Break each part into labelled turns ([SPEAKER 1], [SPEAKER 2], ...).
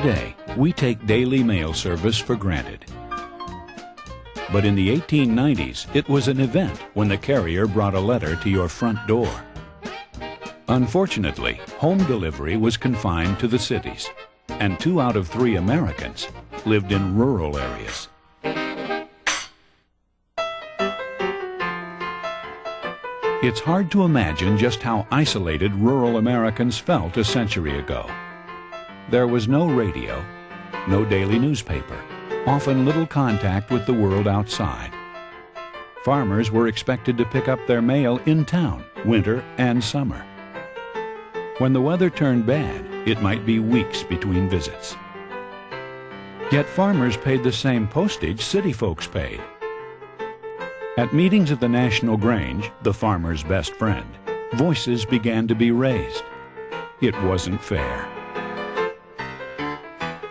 [SPEAKER 1] Today, we take daily mail service for granted. But in the 1890s, it was an event when the carrier brought a letter to your front door. Unfortunately, home delivery was confined to the cities, and 2 out of 3 Americans lived in rural areas. It's hard to imagine just how isolated rural Americans felt a century ago. There was no radio, no daily newspaper, often little contact with the world outside. Farmers were expected to pick up their mail in town, winter and summer. When the weather turned bad, it might be weeks between visits. Yet farmers paid the same postage city folks paid. At meetings at the National Grange, the farmer's best friend, voices began to be raised. It wasn't fair.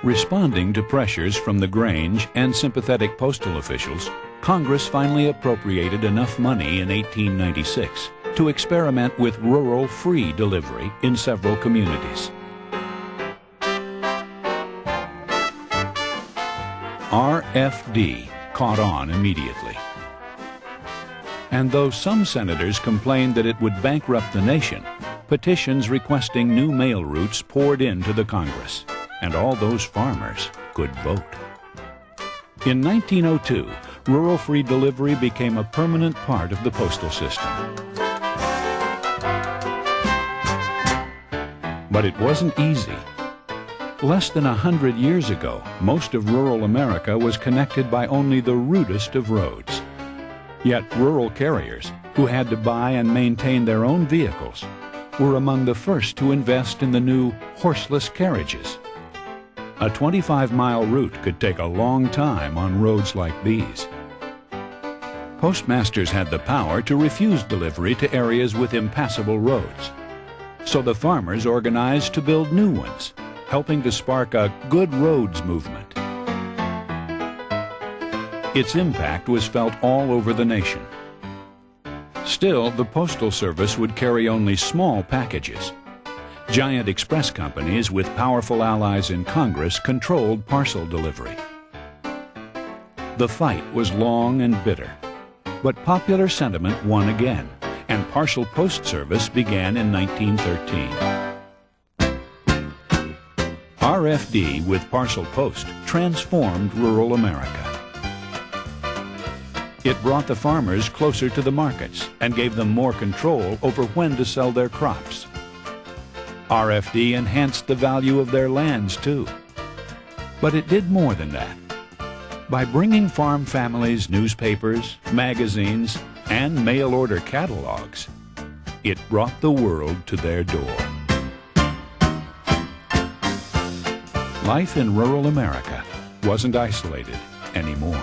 [SPEAKER 1] Responding to pressures from the Grange and sympathetic postal officials, Congress finally appropriated enough money in 1896 to experiment with rural free delivery in several communities. RFD caught on immediately. And though some senators complained that it would bankrupt the nation, petitions requesting new mail routes poured into the Congress, and all those farmers could vote. In 1902, rural free delivery became a permanent part of the postal system. But it wasn't easy. Less than 100 years ago, most of rural America was connected by only the rudest of roads. Yet rural carriers, who had to buy and maintain their own vehicles, were among the first to invest in the new horseless carriages. A 25-mile route could take a long time on roads like these. Postmasters had the power to refuse delivery to areas with impassable roads. So the farmers organized to build new ones, helping to spark a good roads movement. Its impact was felt all over the nation. Still, the Postal Service would carry only small packages. Giant express companies with powerful allies in Congress controlled parcel delivery. The fight was long and bitter, but popular sentiment won again, and parcel post service began in 1913. RFD with parcel post transformed rural America. It brought the farmers closer to the markets and gave them more control over when to sell their crops. RFD enhanced the value of their lands, too. But it did more than that. By bringing farm families newspapers, magazines, and mail-order catalogs, it brought the world to their door. Life in rural America wasn't isolated anymore.